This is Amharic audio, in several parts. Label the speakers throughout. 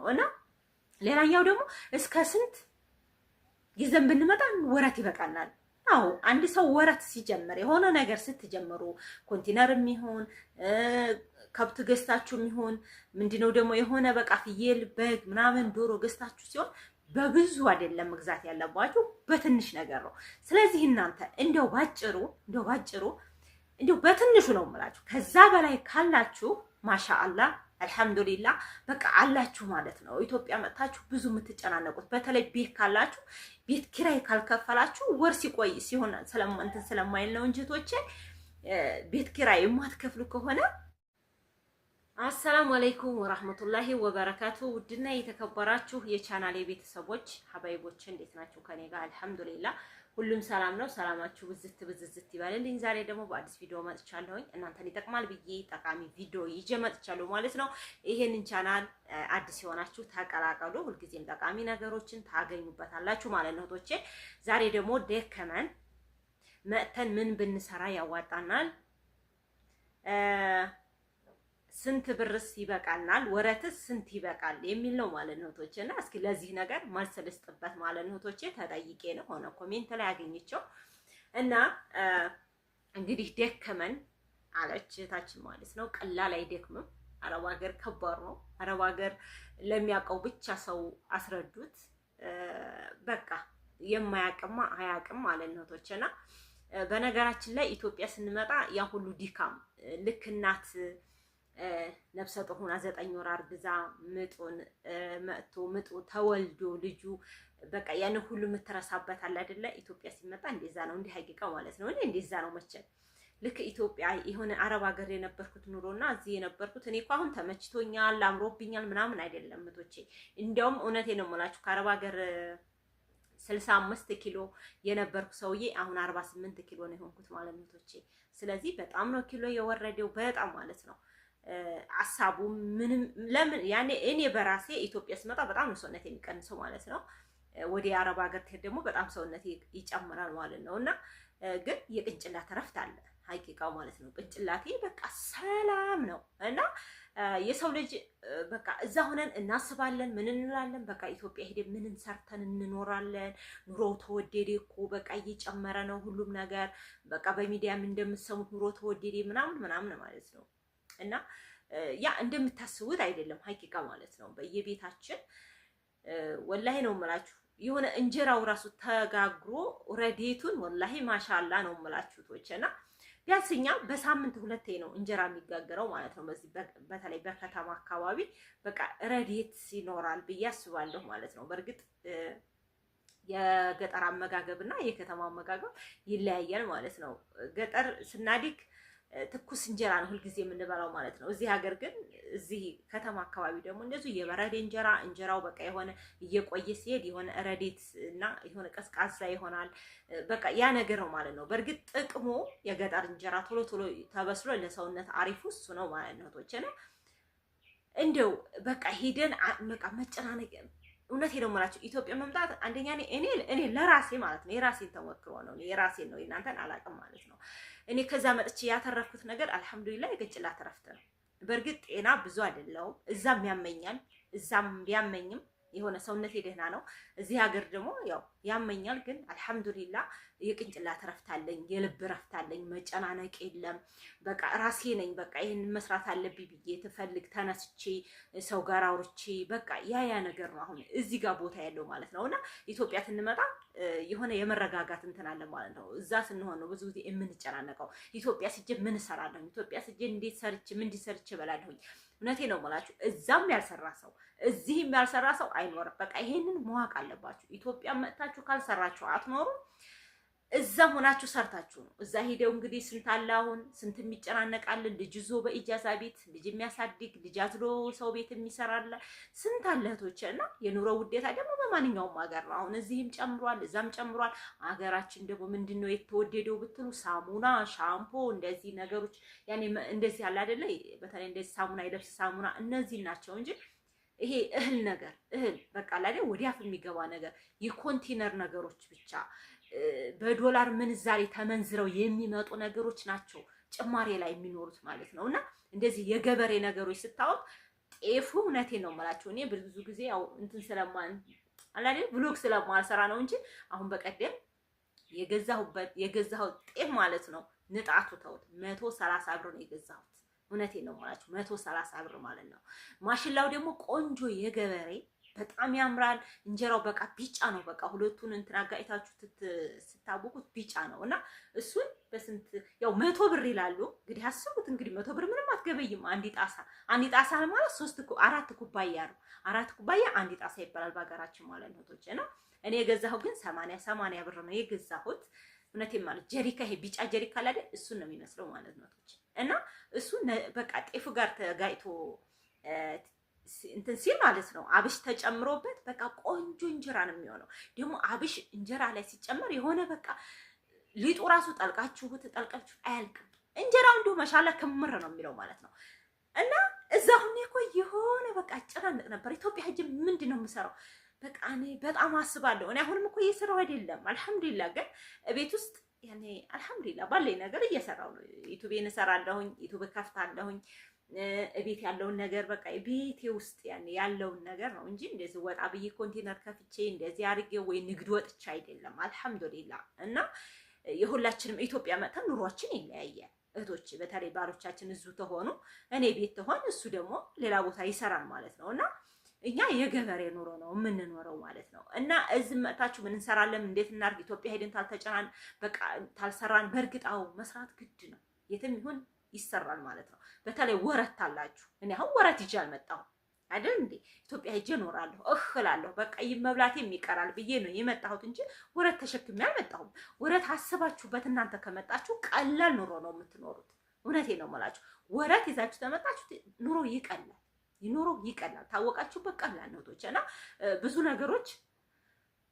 Speaker 1: ነው። እና ሌላኛው ደግሞ እስከ ስንት ይዘን ብንመጣ ወረት ይበቃናል። አዎ አንድ ሰው ወረት ሲጀምር የሆነ ነገር ስትጀምሩ ኮንቴነርም ይሁን ከብት ገዝታችሁም ይሁን ምንድነው ደግሞ የሆነ በቃ ፍየል፣ በግ ምናምን ዶሮ ገዝታችሁ ሲሆን በብዙ አይደለም መግዛት ያለባችሁ በትንሽ ነገር ነው። ስለዚህ እናንተ እንደው ባጭሩ በትንሹ ነው የምላችሁ። ከዛ በላይ ካላችሁ ማሻአላህ አልሐምዱሊላህ በቃ አላችሁ ማለት ነው። ኢትዮጵያ መጥታችሁ ብዙ የምትጨናነቁት በተለይ ቤት ካላችሁ ቤት ኪራይ ካልከፈላችሁ ወር ሲቆይ ሲሆን ስለማይል ነው እንጂ እህቶቼ ቤት ኪራይ የማትከፍሉ ከሆነ አሰላሙ አለይኩም ወራህመቱላሂ ወበረካቱ። ውድና የተከበራችሁ የቻናሌ ቤተሰቦች ሀባይቦች እንዴት ናችሁ? ከኔ ጋር አልሐምዱሊላህ ሁሉም ሰላም ነው። ሰላማችሁ ብዝት ይበልልኝ። ዛሬ ደግሞ በአዲስ ቪዲዮ መጥቻለሁኝ። እናንተን ይጠቅማል ብዬ ጠቃሚ ቪዲዮ ይዤ መጥቻለሁ ማለት ነው። ይሄንን ቻናል አዲስ የሆናችሁ ተቀላቀሉ። ሁልጊዜም ጠቃሚ ነገሮችን ታገኙበታላችሁ ማለት ነው እህቶቼ። ዛሬ ደግሞ ደከመን መጥተን ምን ብንሰራ ያዋጣናል፣ ስንት ብርስ ይበቃናል፣ ወረትስ ስንት ይበቃል የሚል ነው ማለት ነው እህቶቼ። እና እስኪ ለዚህ ነገር መልስ ልስጥበት ማለት ነው እህቶቼ። ተጠይቄ ነው ሆነ ኮሜንት ላይ አገኘቸው እና እንግዲህ ደከመን አለች እህታችን ማለት ነው። ቀላል አይደክምም። አረብ ሀገር ከባድ ነው። አረብ ሀገር ለሚያውቀው ብቻ ሰው አስረዱት። በቃ የማያውቅማ አያውቅም ማለት ነው እህቶቼ። እና በነገራችን ላይ ኢትዮጵያ ስንመጣ ያ ሁሉ ዲካም ልክ እናት ነፍሰ ጡር ሆና 9 ወር አርግዛ ምጡን ምጡ ተወልዶ ልጁ በቃ ያን ሁሉ የምትረሳበት አለ አይደለ? ኢትዮጵያ ሲመጣ እንደዛ ነው። እንዲህ ሀቂቃው ማለት ነው። እኔ እንደዛ ነው መቼም ልክ ኢትዮጵያ የሆነ አረብ ሀገር የነበርኩት ኑሮና እዚህ የነበርኩት እኔ እኮ አሁን ተመችቶኛል አምሮብኛል ምናምን አይደለም እህቶቼ። እንዲያውም እውነቴን ነው የምላችሁ ከአረብ ሀገር 65 ኪሎ የነበርኩ ሰውዬ አሁን 48 ኪሎ ነው የሆንኩት ማለት ነው እህቶቼ። ስለዚህ በጣም ነው ኪሎ የወረደው በጣም ማለት ነው። አሳቡ ምንም ለምን ያኔ እኔ በራሴ ኢትዮጵያ ስመጣ በጣም ነው ሰውነቴ የሚቀንሰው ማለት ነው። ወደ አረብ ሀገር ትሄድ ደግሞ በጣም ሰውነቴ ይጨምራል ማለት ነው። እና ግን የቅንጭላት እረፍት አለ ሀቂቃው ማለት ነው። ቅንጭላቴ በቃ ሰላም ነው። እና የሰው ልጅ በቃ እዛ ሆነን እናስባለን ምን እንላለን፣ በቃ ኢትዮጵያ ሄደን ምን ሰርተን እንኖራለን፣ ኑሮው ተወደደ እኮ በቃ እየጨመረ ነው ሁሉም ነገር፣ በቃ በሚዲያም እንደምትሰሙት ኑሮ ተወደደ ምናምን ማለት ነው። እና ያ እንደምታስቡት አይደለም ሀቂቃ ማለት ነው። በየቤታችን ወላሂ ነው የምላችሁ የሆነ እንጀራው ራሱ ተጋግሮ ረዴቱን ወላሂ ማሻአላ ነው የምላችሁ ቶችና ቢያንስ እኛ በሳምንት 2 ነው እንጀራ የሚጋገረው ማለት ነው። በዚህ በተለይ በከተማ አካባቢ በቃ ረዴት ይኖራል ብዬ አስባለሁ ማለት ነው። በእርግጥ የገጠር አመጋገብና የከተማ አመጋገብ ይለያያል ማለት ነው። ገጠር ስናድግ ትኩስ እንጀራ ነው ሁልጊዜ የምንበላው ማለት ነው። እዚህ ሀገር ግን እዚህ ከተማ አካባቢ ደግሞ እንደዚሁ የበረደ እንጀራው በቃ የሆነ እየቆየ ሲሄድ የሆነ ረዴት እና የሆነ ቀዝቃዛ ይሆናል። በቃ ያ ነገር ነው ማለት ነው። በእርግጥ ጥቅሙ የገጠር እንጀራ ቶሎ ተበስሎ ለሰውነት አሪፉ እሱ ነው ማለት ነው እህቶቼ። ነው እንደው በቃ ሄደን በቃ መጨናነቅ እውነቴን ነው የምላችሁ ኢትዮጵያ መምጣት አንደኛ እኔ ለራሴ ማለት ነው የራሴን ተሞክሮ ነው የራሴን ነው የእናንተን አላውቅም ማለት ነው። እኔ ከዛ መጥቼ ያተረፍኩት ነገር አልሐምዱሊላህ የቅንጭላት እረፍት ነው። በእርግጥ ጤና ብዙ አይደለሁም። እዛም ያመኛል፣ እዛም ቢያመኝም የሆነ ሰውነቴ ደህና ነው። እዚህ ሀገር ደግሞ ያው ያመኛል፣ ግን አልሐምዱሊላህ የቅንጭላት እረፍት አለኝ፣ የልብ እረፍት አለኝ። መጨናነቅ የለም። በቃ ራሴ ነኝ በቃ ይሄን መስራት አለብኝ ብዬ ትፈልግ ተነስቼ ሰው ጋር አውርቼ በቃ ያ ነገር ነው አሁን እዚህ ጋር ቦታ ያለው ማለት ነውና ኢትዮጵያ ስንመጣ የሆነ የመረጋጋት እንትን አለ ማለት ነው። እዛ ስንሆን ነው ብዙ ጊዜ የምንጨናነቀው። ኢትዮጵያ ስጄ ምን እሰራለሁ፣ ኢትዮጵያ ስጄ እንዴት ሰርቼ ምን እንዲሰርቼ እበላለሁኝ። እውነቴ ነው የምላችሁ እዛም ያልሰራ ሰው እዚህም ያልሰራ ሰው አይኖርም። በቃ ይሄንን ማወቅ አለባችሁ። ኢትዮጵያ መጥታችሁ ካልሰራችሁ አትኖሩም። እዛም ሆናችሁ ሰርታችሁ ነው። እዛ ሄደው እንግዲህ ስንት አለ አሁን ስንት የሚጨናነቃልን ልጅ ይዞ በኢጃዛ ቤት ልጅ የሚያሳድግ ልጅ አዝሎ ሰው ቤት የሚሰራለ ስንት አለ እህቶቼ። እና የኑሮ ውዴታ ደግሞ በማንኛውም ሀገር ነው። አሁን እዚህም ጨምሯል፣ እዛም ጨምሯል። ሀገራችን ደግሞ ምንድነው የተወደደው ብትሉ ሳሙና፣ ሻምፖ እንደዚህ ነገሮች ያኔ እንደዚህ አለ አይደለ? በተለይ እንደዚህ ሳሙና፣ የልብስ ሳሙና እነዚህ ናቸው እንጂ ይሄ እህል በቃ ላይ ወዲያ የሚገባ ነገር የኮንቴነር ነገሮች ብቻ በዶላር ምንዛሬ ተመንዝረው የሚመጡ ነገሮች ናቸው ጭማሬ ላይ የሚኖሩት ማለት ነው። እና እንደዚህ የገበሬ ነገሮች ስታወቅ ጤፉ እውነቴን ነው የምላችሁ እኔ ብዙ ጊዜ ያው እንትን አላዴ ብሎግ ስለማልሰራ ነው እንጂ አሁን በቀደም የገዛሁት ጤፍ ማለት ነው ንጣቱ ተውት 130 ብር ነው የገዛሁት። እውነቴን ነው የምላችሁ 130 ብር ማለት ነው። ማሽላው ደግሞ ቆንጆ የገበሬ በጣም ያምራል። እንጀራው በቃ ቢጫ ነው። በቃ ሁለቱን እንትን አጋይታችሁ ስታቦኩት ቢጫ ነው እና እሱን በስንት ያው 100 ብር ይላሉ። እንግዲህ አስቡት እንግዲህ 100 ብር ምንም አትገበይም። አንድ ጣሳ ማለት 4 ኩባያ ነው። 4 ኩባያ አንድ ጣሳ ይባላል በሀገራችን ማለት ነው ቶች እና እኔ የገዛሁት ግን 80 ብር ነው የገዛሁት። እውነቴን ማለት ጀሪካ ይሄ ቢጫ ጀሪካ አለ አይደል? እሱን ነው የሚመስለው ማለት ነው ቶች እና እሱ በቃ ጤፉ ጋር ተጋይቶ እንትን ሲል ማለት ነው አብሽ ተጨምሮበት በቃ ቆንጆ እንጀራ ነው የሚሆነው። ደግሞ አብሽ እንጀራ ላይ ሲጨመር የሆነ በቃ ሊጡ ራሱ ጠልቃችሁ አያልቅም። እንጀራው እንዲሁ መሻላ ክምር ነው የሚለው ማለት ነው። እና እዛ ሁኔ እኮ የሆነ በቃ ጨናነቅ ነበር። ኢትዮጵያ ሄጄ ምንድን ነው የምሰራው? በቃ እኔ በጣም አስባለሁ። እኔ አሁንም እኮ እየሰራሁ አይደለም አልሐምዱሊላህ። ግን ቤት ውስጥ ያኔ አልሐምዱሊላህ ባለኝ ነገር እየሰራሁ ነው። ዩቲዩብን እሰራለሁኝ፣ ዩቲዩብ ከፍታለሁኝ። ቤት ያለውን ነገር በቃ ቤቴ ውስጥ ያለውን ነገር ነው እንጂ እንደዚህ ወጣ ብዬ ኮንቴነር ከፍቼ እንደዚህ አድርጌ ወይ ንግድ ወጥቼ አይደለም አልሐምዱሊላህ። እና የሁላችንም ኢትዮጵያ መጥተን ኑሯችን ይለያያል እህቶች፣ በተለይ ባሎቻችን እዙ ተሆኑ እኔ ቤት ተሆን እሱ ደግሞ ሌላ ቦታ ይሰራል ማለት ነው። እና እኛ የገበሬ ኑሮ ነው የምንኖረው ማለት ነው። እና እዚህ መጥታችሁ ምን እንሰራለን እንዴት እናድርግ ኢትዮጵያ ሄደን ታልተጨናን በቃ ታልሰራን በእርግጣው መስራት ግድ ነው። የትም ይሁን ይሰራል ማለት ነው። በተለይ ወረት አላችሁ። እኔ አሁን ወረት ይዤ አልመጣሁም አይደል እንዴ? ኢትዮጵያ ሄጄ እኖራለሁ እላለሁ በቃ መብላቴ የሚቀራል ብዬ ነው የመጣሁት እንጂ ወረት ተሸክሜ አልመጣሁም። ወረት አስባችሁበት እናንተ ከመጣችሁ ቀላል ኑሮ ነው የምትኖሩት። እውነቴን ነው የምላችሁ። ወረት ይዛችሁ ተመጣችሁ ኑሮ ይቀላል። ታወቃችሁበት ቀላል ነው ቶች እና ብዙ ነገሮች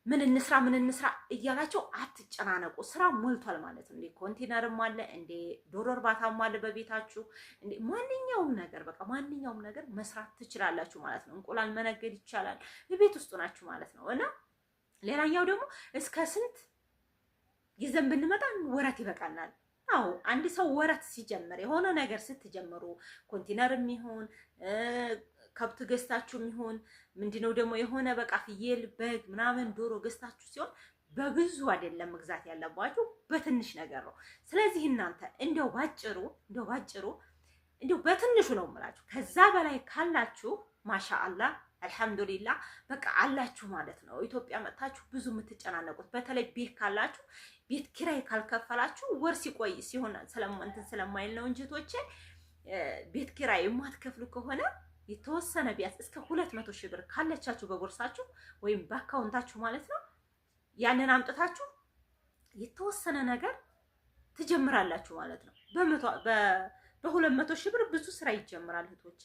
Speaker 1: ምን እንስራ እያላችሁ አትጨናነቁ። ስራ ሞልቷል ማለት ነው። እንዴ ኮንቴነርም አለ፣ እንዴ ዶሮ እርባታም አለ በቤታችሁ። እንዴ ማንኛውም ነገር መስራት ትችላላችሁ ማለት ነው። እንቁላል መነገድ ይቻላል በቤት ውስጥ ናችሁ ማለት ነው። እና ሌላኛው ደግሞ እስከ ስንት ይዘን ብንመጣ ወረት ይበቃናል። አዎ አንድ ሰው ወረት ሲጀምር የሆነ ነገር ስትጀምሩ ኮንቴነርም ይሁን ከብት ገዝታችሁም ይሁን ምንድነው ደግሞ የሆነ በቃ ፍየል በግ ምናምን ዶሮ ገዝታችሁ ሲሆን በብዙ አይደለም መግዛት ያለባችሁ በትንሽ ነገር ነው። ስለዚህ እናንተ እንደው ባጭሩ በትንሹ ነው የምላችሁ። ከዛ በላይ ካላችሁ ማሻአላህ አልሐምዱሊላህ በቃ አላችሁ ማለት ነው። ኢትዮጵያ መጥታችሁ ብዙ የምትጨናነቁት በተለይ ቤት ካላችሁ ቤት ኪራይ ካልከፈላችሁ ወር ሲቆይ ሲሆን ስለማይል ነው እንጂ ቶቼ ቤት ኪራይ የማትከፍሉ ከሆነ የተወሰነ ቢያንስ እስከ 200 ሺህ ብር ካለቻችሁ በቦርሳችሁ ወይም በአካውንታችሁ ማለት ነው ያንን አምጥታችሁ የተወሰነ ነገር ትጀምራላችሁ ማለት ነው። በ200 ሺህ ብር ብዙ ስራ ይጀምራል እህቶቼ።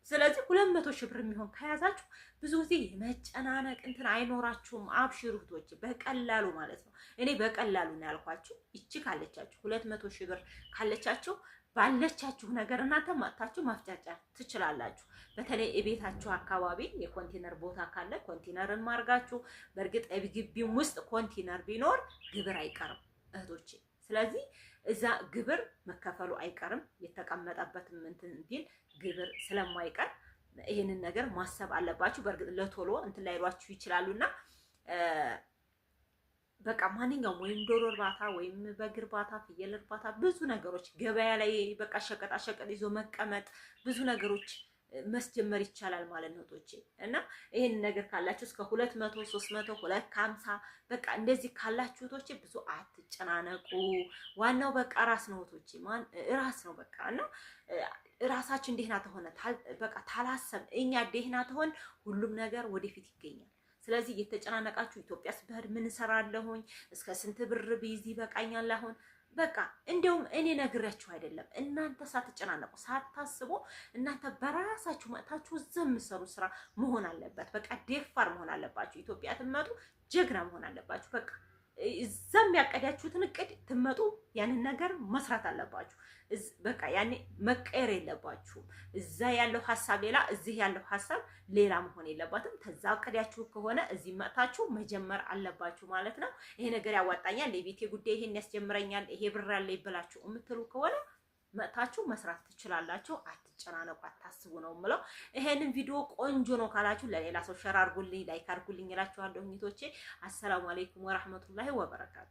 Speaker 1: ስለዚህ 200 ሺህ ብር የሚሆን ከያዛችሁ ብዙ ጊዜ የመጨናነቅ እንትን አይኖራችሁም። አብሽሩ እህቶቼ በቀላሉ ማለት ነው። እኔ በቀላሉ ነው ያልኳችሁ። ይቺ ካለቻችሁ 200 ሺህ ብር ካለቻችሁ ባለቻችሁ ነገር እናንተ ማጥታችሁ ማፍጫጫት ትችላላችሁ። በተለይ የቤታችሁ አካባቢ የኮንቴነር ቦታ ካለ ኮንቴነርን ማርጋችሁ። በእርግጥ ግቢም ውስጥ ኮንቴነር ቢኖር ግብር አይቀርም እህቶቼ። ስለዚህ እዛ ግብር መከፈሉ አይቀርም። የተቀመጠበትም እንትን ቢል ግብር ስለማይቀር ይሄንን ነገር ማሰብ አለባችሁ። በእርግጥ ለቶሎ እንትን ላይሏችሁ ይችላሉና በቃ ማንኛውም ወይም ዶሮ እርባታ ወይም በግ እርባታ፣ ፍየል እርባታ ብዙ ነገሮች ገበያ ላይ በቃ ሸቀጣ ይዞ መቀመጥ ብዙ ነገሮች መስጀመር ይቻላል ማለት ነው ቶቼ። እና ይሄን ነገር ካላችሁ እስከ 200 300 250 በቃ እንደዚህ ካላችሁ ቶቼ ብዙ አትጨናነቁ። ዋናው በቃ ራስ ነው ቶቼ፣ ራስ ነው በቃ። እና ራሳችን ደህና ተሆነ በቃ ታላሰብ እኛ ደህና ተሆን ሁሉም ነገር ወደፊት ይገኛል። ስለዚህ እየተጨናነቃችሁ ኢትዮጵያስ ብሄድ ምን እሰራለሁኝ እስከ ስንት ብር ቢይዝ ይበቃኛል አሁን በቃ እንደውም እኔ ነግራችሁ አይደለም እናንተ ሳትጨናነቁ ሳታስቡ እናንተ በራሳችሁ መጣችሁ ዘምሰሩ ስራ መሆን አለበት። በቃ ደፋር መሆን አለባችሁ። ኢትዮጵያ ትመጡ ጀግና መሆን አለባችሁ። በቃ እዛም ያቀዳችሁትን እቅድ ትመጡ ያንን ነገር መስራት አለባችሁ። በቃ ያኔ መቀየር የለባችሁም። እዛ ያለው ሐሳብ ሌላ እዚህ ያለው ሐሳብ ሌላ መሆን የለባትም። ተዛ አቀዳችሁ ከሆነ እዚህ መጣችሁ መጀመር አለባችሁ ማለት ነው። ይሄ ነገር ያዋጣኛል፣ የቤቴ ጉዳይ ይሄን ያስጀምረኛል፣ ይሄ ብር አለ ይብላችሁ የምትሉ ከሆነ መጥታችሁ መስራት ትችላላችሁ። አትጨናነቁ፣ አታስቡ ነው የምለው። ይሄንን ቪዲዮ ቆንጆ ነው ካላችሁ ለሌላ ሰው ሸር አድርጉልኝ፣ ላይክ አድርጉልኝ እላችኋለሁ። እህቶቼ አሰላሙ አለይኩም ወራህመቱላሂ ወበረካቱ።